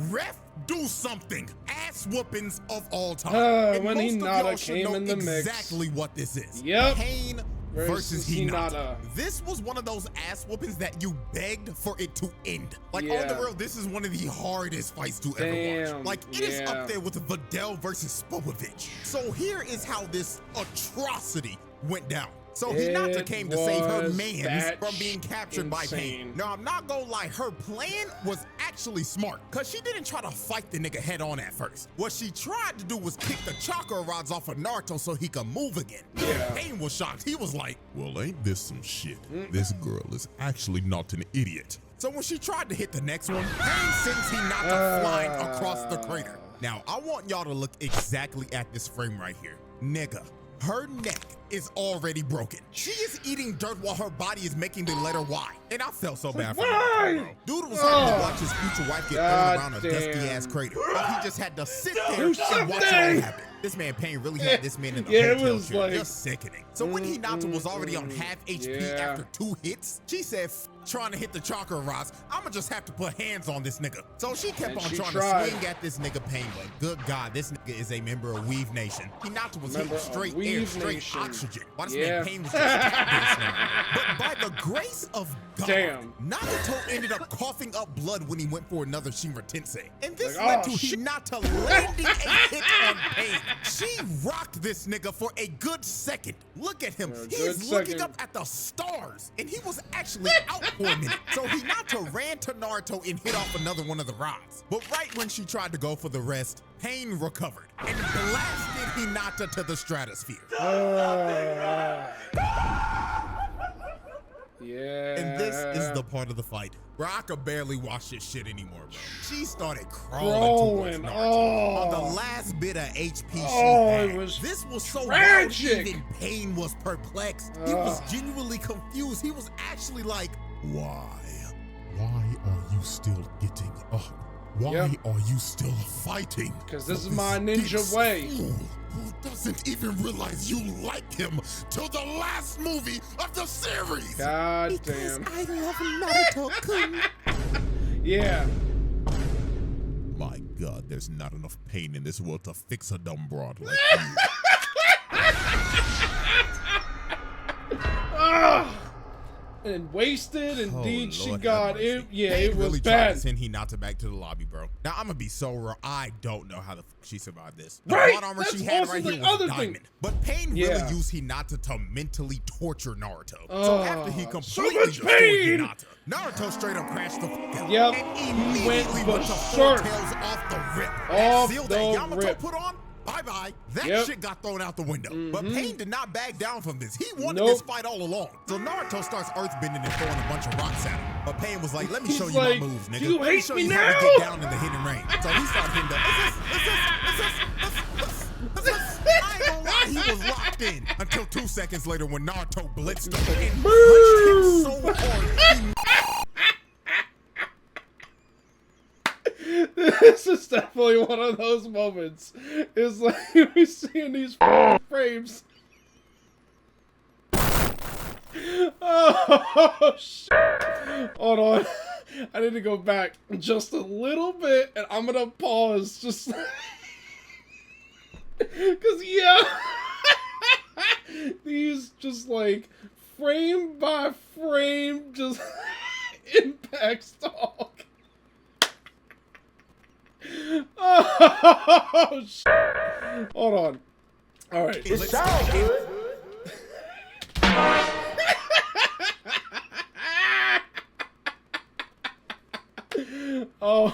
ref do something ass whoopings of all time. And when most Hinata of y'all should came know in the mix. exactly what this is. Yep. Pain versus Hinata. Hinata. This was one of those ass whoopings that you begged for it to end. Like on the real, this is one of the hardest fights to ever watch. Like it is up there with Vidal versus Spopovich. So here is how this atrocity went down. So Hinata came to save her mans from being captured by Pain. Now, I'm not gonna lie, her plan was actually smart, because she didn't try to fight the nigga head on at first. What she tried to do was kick the chakra rods off of Naruto so he could move again. Pain was shocked. He was like, well, ain't this some shit? This girl is actually not an idiot. So when she tried to hit the next one, Pain sends Hinata flying across the crater. Now, I want y'all to look exactly at this frame right here. Nigga, her neck is already broken. She is eating dirt while her body is making the letter Y. And I felt so bad for her. Dude was having to watch his future wife get thrown around a dusty ass crater. But he just had to sit there and watch it all happen. This man Pain really had this man in the hotel chair. Like, just sickening. So when Hinata was already on half HP after 2 hits, she said, trying to hit the chakra rods, I'ma just have to put hands on this nigga. So she kept on trying to swing at this nigga Pain, but good God, this nigga is a member of Weave Nation. Hinata was hitting straight air, straight oxygen. Why this man Pain was just but by the grace of God, Nagato ended up coughing up blood when he went for another Shinra Tensei. And this led to Hinata landing a hit on Pain. She rocked this nigga for a good second. Look at him. He is looking up at the stars, and he was actually out for a minute. So Hinata ran to Naruto and hit off another one of the rods. But right when she tried to go for the rest, Pain recovered and blasted Hinata to the stratosphere. And this is the part of the fight where I could barely watch this shit anymore, bro. She started crawling towards Naruto on the last bit of HP she had. This was so bad, even Pain was perplexed. He was genuinely confused. He was actually like, why? Why are you still getting up? Why are you still fighting? Because this is my ninja way. Who doesn't even realize you like him till the last movie of the series? God damn. I love Naruto-kun. My God, there's not enough pain in this world to fix a dumb broad like you. And wasted, indeed, she got it. Yeah, it was really bad. Tried to send Hinata back to the lobby, bro. Now I'm gonna be so real. I don't know how the fuck she survived this. The plot armor she had right here was diamond. But Pain really used Hinata to mentally torture Naruto. So after he completely destroyed Hinata, Naruto straight up crashed the fuck out. And immediately went to four tails off the rip. That seal that Yamato put on, bye-bye. That shit got thrown out the window. But Pain did not back down from this. He wanted this fight all along. So Naruto starts earthbending and throwing a bunch of rocks at him. But Pain was like, let me show you my moves, nigga. You let me show you how to get down in the hidden rain. So he started hitting I ain't gonna lie, he was locked in. Until 2 seconds later when Naruto blitzed him and punched him so hard. This is definitely one of those moments. It's like we're seeing these frames. Oh shit! Hold on, I need to go back just a little bit, and I'm gonna pause just because these just like frame by frame just impacts talk. Oh shit! Hold on. All right. It sounds good. Oh,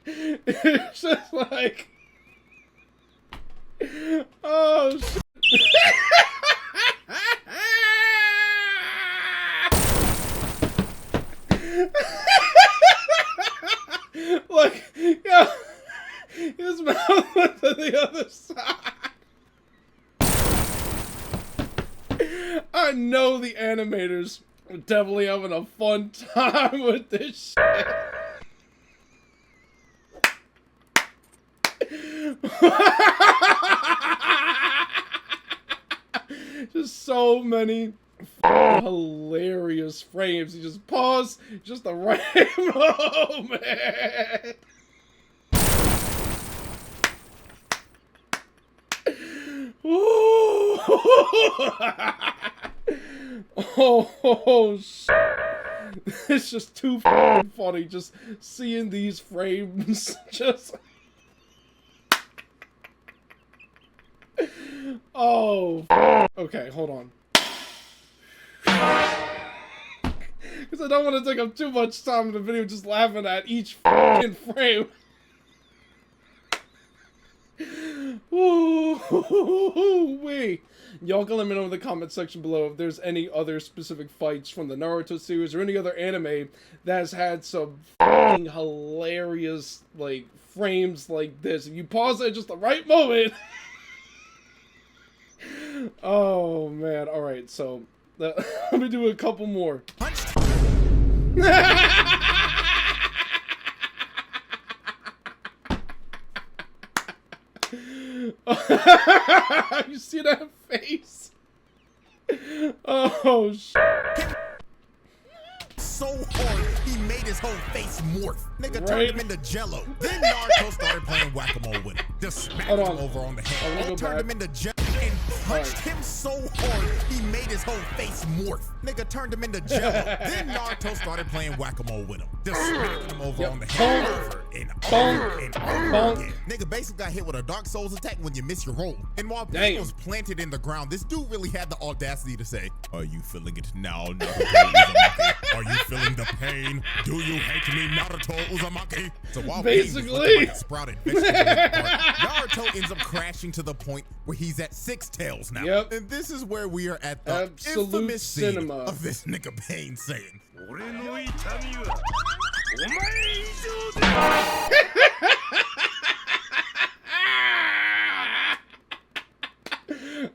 it's just like, oh shit. Look, yeah, his mouth went to the other side. I know the animators are definitely having a fun time with this shit. Just so many hilarious frames. You just pause, just the right moment. Oh, it's just too funny just seeing these frames. Just oh, okay, hold on. Because I don't want to take up too much time in the video just laughing at each fucking frame. Wee. Y'all can let me know in the comment section below if there's any other specific fights from the Naruto series or any other anime that has had some fucking hilarious, like, frames like this. If you pause it at just the right moment. Oh, man. Alright, so let me do a couple more. You see that face? Oh, shit. So hard, he made his whole face morph. Nigga turned him into jello. Then Naruto started playing whack-a-mole with him. Just smacked him over on the head. And turned him into jello and punched him so hard, he made his whole face morph. Nigga turned him into jello. Then Naruto started playing whack-a-mole with him. Just smacked him over on the head. Over and over and over again. Nigga basically got hit with a Dark Souls attack when you miss your roll. And while Pain was planted in the ground, this dude really had the audacity to say, "Are you feeling it now, Naruto Uzumaki? Are you feeling the pain? Do you hate me, Naruto Uzumaki?" So while basically Pain was looking like a sprouted vegetable, Naruto ends up crashing to the point where he's at 6 tails now. Yep. And this is where we are at the absolute infamous cinema scene of this nigga Pain saying,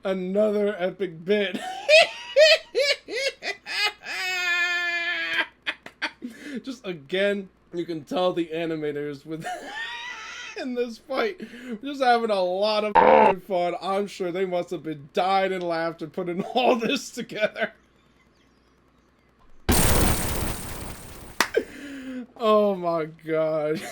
another epic bit. Just again, you can tell the animators with in this fight just having a lot of fun. I'm sure they must have been dying in laughter putting all this together. Oh my god.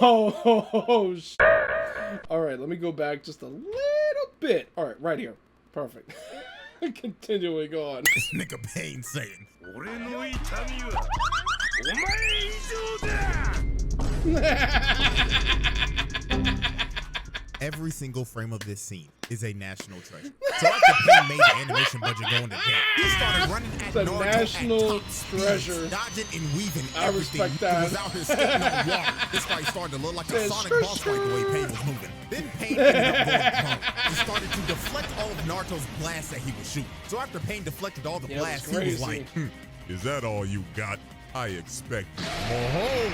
Oh, shit. Alright, let me go back just a little bit. Alright, right here. Perfect. Continuing on. This nigga Pain saying, every single frame of this scene is a national treasure. So after Pain made the animation budget go into debt, he started running at Naruto national at top treasure. speeds, dodging and weaving I everything. respect that. He was out here skating on water. This fight started to look like a Sonic boss fight the way Pain was moving. Then Pain ended up going prone. He started to deflect all of Naruto's blasts that he was shooting. So after Pain deflected all the blasts, he was like, Is that all you got? I expect oh,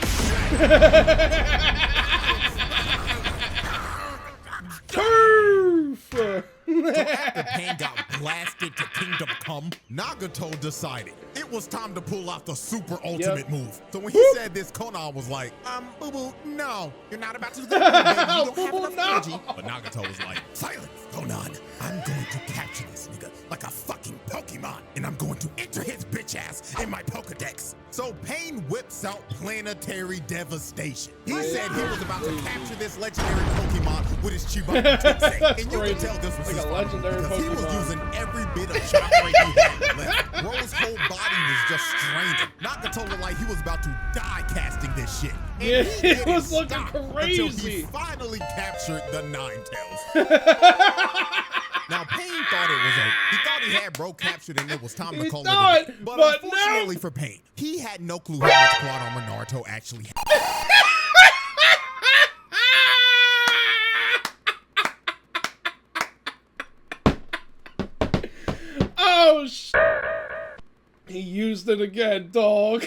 Turf! So after Pain got blasted to Kingdom Come, Nagato decided it was time to pull out the super ultimate move. So when he said this, Konan was like, boo-boo, no, you're not about to do that, baby. You don't have enough energy. But Nagato was like, silence, Konan. I'm going to capture this nigga like a fucking Pokemon, and I'm going to enter his bitch ass in my Pokedex. So Pain whips out Planetary Devastation. He said he was about to capture this legendary Pokemon with his Chibaku Tensei. And you can tell this was like his a legendary because Pokemon. he was using every bit of chakra he had left. Ro's whole body was just straining. Nagato looked like he was about to die casting this shit. And Yeah, he it didn't was looking stop crazy. until he finally captured the Ninetales. Now, Pain thought it was over. He thought he had Bro captured and it was time to call it a day. But unfortunately for Pain, he had no clue how much plot armor Naruto actually had. Oh, shit. He used it again, dog.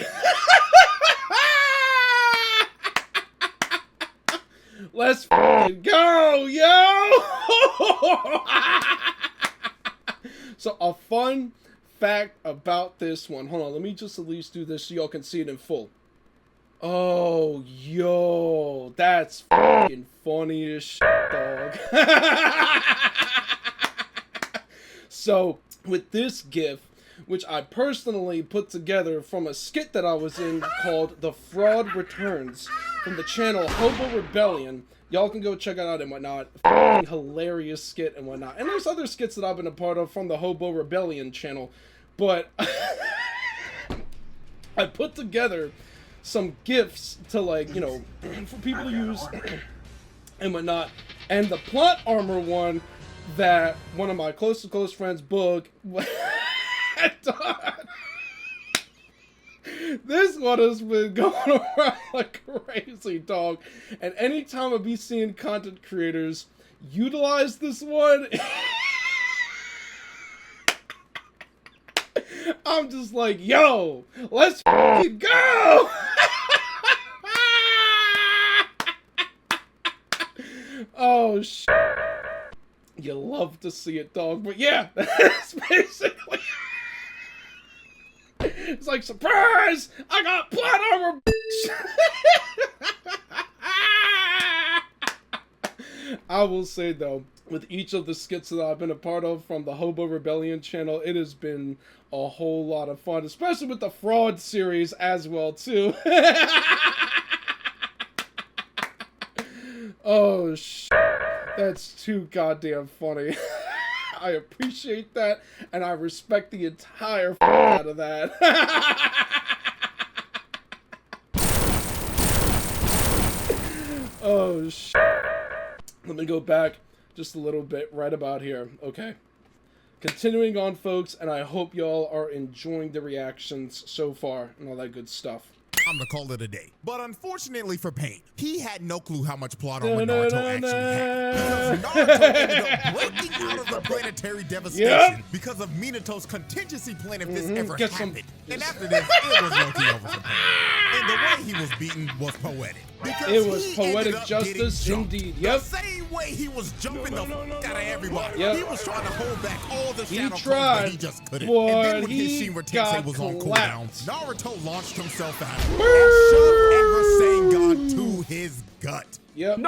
Let's f***ing go, yo! So a fun fact about this one. Hold on, let me just at least do this so y'all can see it in full. Oh, yo, that's fucking funny as shit, dog. So, with this GIF, which I personally put together from a skit that I was in called The Fraud Returns from the channel Hobo Rebellion. Y'all can go check it out and whatnot. Fucking hilarious skit and whatnot. And there's other skits that I've been a part of from the Hobo Rebellion channel. But I put together some GIFs to, like, you know, for people to use and whatnot. And the plot armor one that one of my close friends, Boog, had done. This one has been going around like crazy, dog. And anytime I be seeing content creators utilize this one, I'm just like, yo, let's f***ing go! Oh, shit. You love to see it, dog. But yeah, that's basically... It's like, surprise! I got plot armor, bitch! I will say, though, with each of the skits that I've been a part of from the Hobo Rebellion channel, it has been a whole lot of fun, especially with the fraud series as well, too. Oh, shit. That's too goddamn funny. I appreciate that, and I respect the entire f*** out of that. Oh, shit. Let me go back just a little bit right about here, okay? Continuing on, folks, and I hope y'all are enjoying the reactions so far and all that good stuff. I'm gonna call it a day. But unfortunately for Pain, he had no clue how much plot armor Naruto actually had. Because Naruto ended up breaking out of the planetary devastation because of Minato's contingency plan if this ever happened. And after this, it was low-key over for Pain. And the way he was beaten was poetic. Because it was poetic justice, indeed. Yep. The same way he was jumping the fuck out of everybody. He was trying to hold back all the shadow clones, but he just couldn't. Boy, and then when his Shinra Tensei was on cooldown, Naruto launched himself out and shoved Enra Rasengan to his gut. Yep.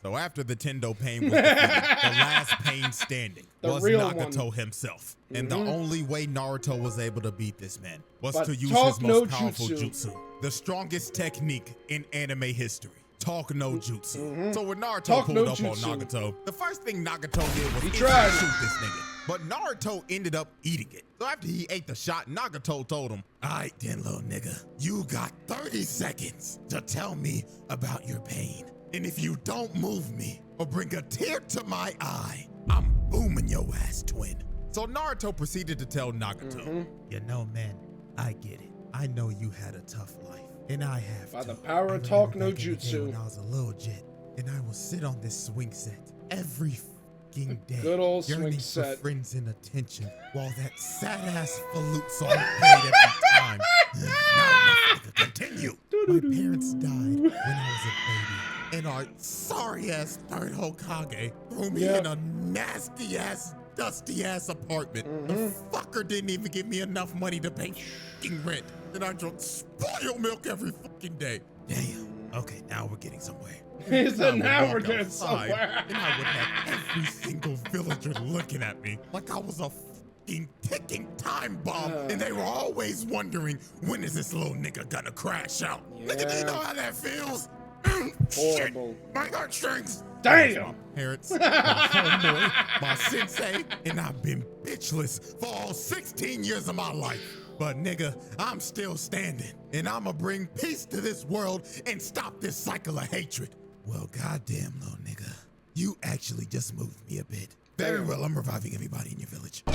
So after the Tendo Pain was defeated, the last Pain standing was Nagato himself. And the only way Naruto was able to beat this man was to use his most powerful jutsu. The strongest technique in anime history. Talk no jutsu. So when Naruto pulled up on Nagato, the first thing Nagato did was try to shoot this nigga. But Naruto ended up eating it. So after he ate the shot, Nagato told him, "Alright then, little nigga, you got 30 seconds to tell me about your pain. And if you don't move me or bring a tear to my eye, I'm booming your ass, twin." So Naruto proceeded to tell Nagato, "You know, man, I get it. I know you had a tough life, and I have by the power of talk no jutsu. When I was a little jet, and I would sit on this swing set every fucking day, good old yearning swing set, for friends and attention, while that sad ass flute song played every time. Now, continue. My parents died when I was a baby, and our sorry ass third Hokage threw me in a nasty ass, dusty ass apartment. The fucker didn't even give me enough money to pay fucking rent. Then I drank spoiled milk every fucking day. Damn. Okay, now we're getting somewhere." He said, "Now we're getting somewhere." And I would have every single villager looking at me like I was a fucking ticking time bomb, and they were always wondering, when is this little nigga gonna crash out? Nigga, do you know how that feels? Horrible. Shit, my heartstrings. Damn. My parents, my homeboy, my sensei, and I've been bitchless for all 16 years of my life. But nigga, I'm still standing, and I'ma bring peace to this world and stop this cycle of hatred. Well, goddamn, little nigga, you actually just moved me a bit. Very well, I'm reviving everybody in your village. So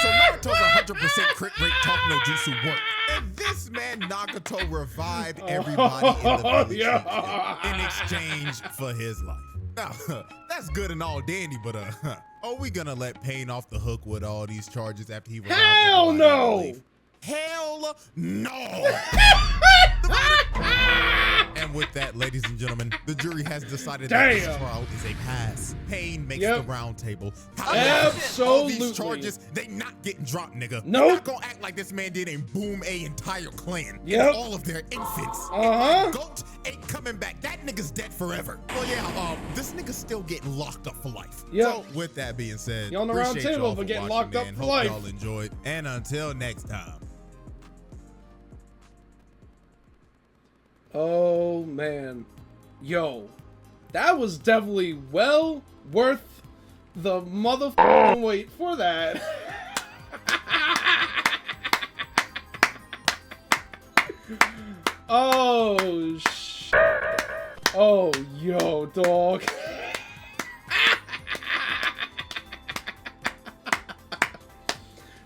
Naruto's 100% crit rate talk no jutsu work. And this man Nagato revived everybody in the village in exchange for his life. Now, that's good and all dandy, but are we gonna let Pain off the hook with all these charges after he revived everybody? Hell no! Hell no! And with that, ladies and gentlemen, the jury has decided that this trial is a pass. Pain makes the round table. Absolutely. All these charges, they not getting dropped, nigga. Nope. You're not gonna act like this man did and boom a entire clan. Yep. And all of their infants. Goat ain't coming back. That nigga's dead forever. Well, yeah, this nigga's still getting locked up for life. Yep. So with that being said, y'all on the round table for getting locked up for life. Hope y'all enjoyed. And until next time. Oh man, yo, that was definitely well worth the motherfucking wait for that. Oh shit. Oh yo, dog.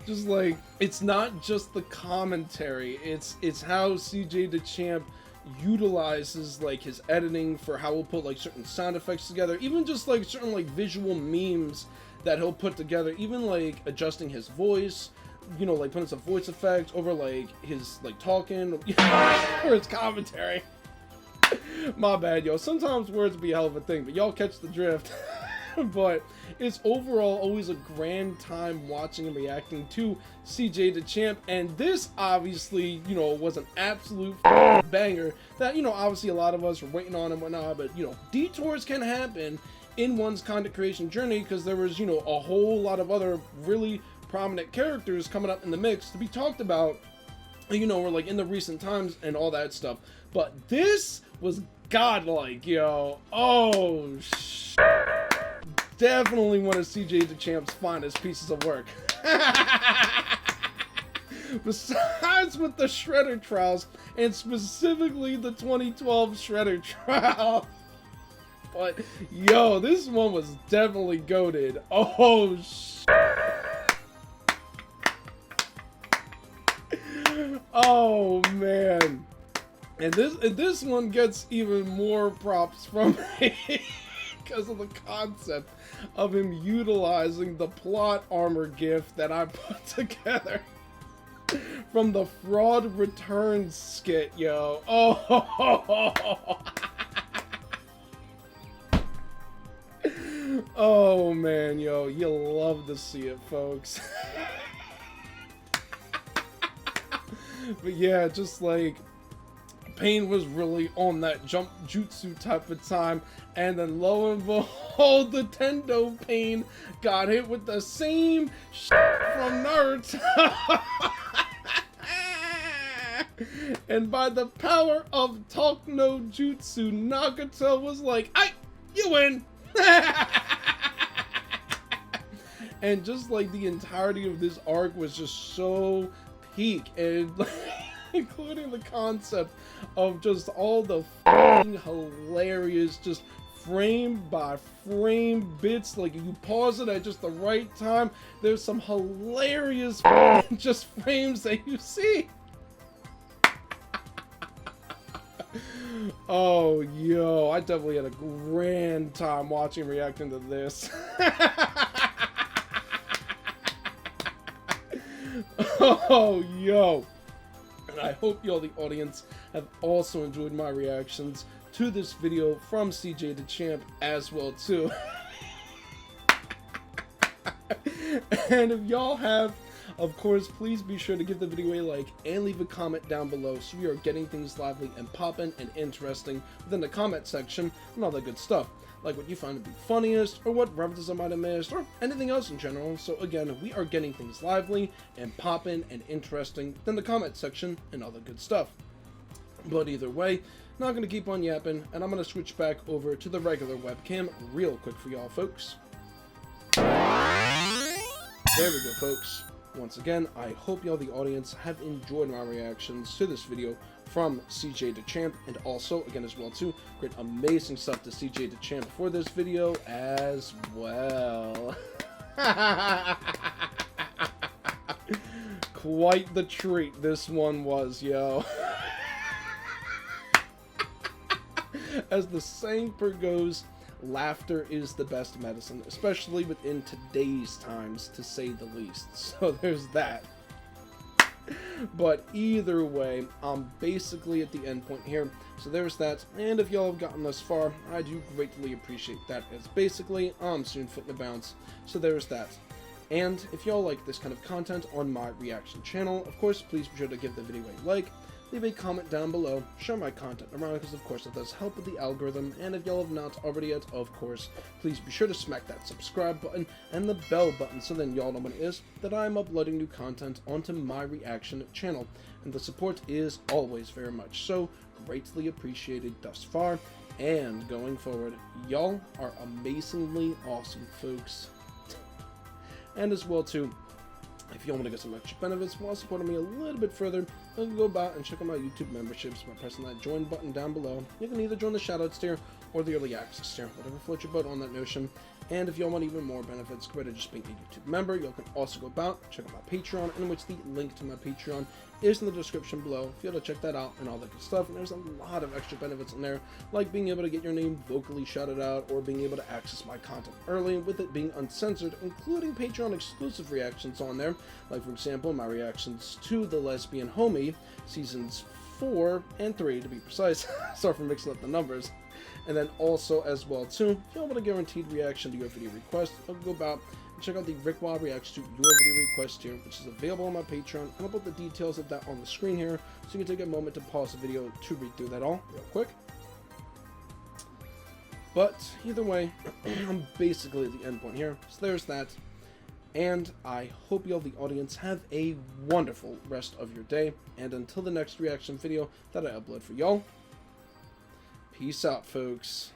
Just like, it's not just the commentary, it's how Cj Dachamp utilizes like his editing for how he'll put like certain sound effects together, even just like certain like visual memes that he'll put together, even like adjusting his voice, you know, like putting some voice effects over like his like talking or his commentary. My bad, yo. Sometimes words be a hell of a thing, but y'all catch the drift. But it's overall always a grand time watching and reacting to Cj Dachamp, and this obviously, you know, was an absolute banger that, you know, obviously a lot of us were waiting on and whatnot, but, you know, detours can happen in one's content creation journey because there was, you know, a whole lot of other really prominent characters coming up in the mix to be talked about, you know, or like in the recent times and all that stuff. But this was godlike, yo. Oh, definitely one of Cj Dachamp's finest pieces of work. Besides with the Shredder trials, and specifically the 2012 Shredder trial. But, yo, this one was definitely goated. Oh, oh, man. And this one gets even more props from me because of the concept of him utilizing the plot armor gif that I put together from the Fraud Returns skit, yo. Oh, oh man, yo, you'll love to see it, folks. But yeah, just like, Pain was really on that jump jutsu type of time, and then lo and behold, the Tendo Pain got hit with the same shit from Naruto. And by the power of Talk No Jutsu, Nagato was like, "Aight, you win!" And just like the entirety of this arc was just so peak, and like, including the concept of just all the f***ing hilarious, just frame by frame bits, like if you pause it at just the right time, there's some hilarious just frames that you see. Oh, yo, I definitely had a grand time watching and reacting to this. Oh, yo. And I hope y'all, the audience, have also enjoyed my reactions to this video from Cj Dachamp as well, too. And if y'all have, of course, please be sure to give the video a like and leave a comment down below so we are getting things lively and poppin' and interesting within the comment section and all that good stuff. Like what you find to be funniest, or what references I might have missed, or anything else in general. So again, we are getting things lively and poppin' and interesting within the comment section and all that good stuff. But either way, not going to keep on yapping, and I'm going to switch back over to the regular webcam real quick for y'all folks. There we go, folks. Once again, I hope y'all, the audience, have enjoyed my reactions to this video from Cj Dachamp, and also, again as well too, great amazing stuff to Cj Dachamp for this video as well. Quite the treat this one was, yo. As the saying goes, laughter is the best medicine, especially within today's times, to say the least. So there's that. But either way, I'm basically at the end point here. So there's that. And if y'all have gotten thus far, I do greatly appreciate that, as basically, I'm soon footing the bounce. So there's that. And if y'all like this kind of content on my reaction channel, of course, please be sure to give the video a like, leave a comment down below, share my content around, because of course it does help with the algorithm, and if y'all have not already yet, of course, please be sure to smack that subscribe button and the bell button so then y'all know when it is that I'm uploading new content onto my reaction channel, and the support is always very much so greatly appreciated thus far, and going forward, y'all are amazingly awesome, folks. And as well too, if you want to get some extra benefits while supporting me a little bit further, you can go about and check out my YouTube memberships by pressing that join button down below. You can either join the Shoutouts tier or the Early Access tier, whatever floats your boat on that notion. And if y'all want even more benefits, go ahead and just being a YouTube member. Y'all can also go about, check out my Patreon, in which the link to my Patreon is in the description below. If you want to check that out and all that good stuff, and there's a lot of extra benefits in there, like being able to get your name vocally shouted out, or being able to access my content early with it being uncensored, including Patreon exclusive reactions on there, like for example, my reactions to The Lesbian Homie, seasons 4 and 3 to be precise. Sorry for mixing up the numbers. And then also as well too, if you want a guaranteed reaction to your video request, I'll go about and check out the RickWa reacts to your video request here, which is available on my Patreon. And I'll put the details of that on the screen here, so you can take a moment to pause the video to read through that all real quick. But either way, I'm basically at the end point here, so there's that. And I hope y'all, the audience, have a wonderful rest of your day. And until the next reaction video that I upload for y'all, peace out, folks.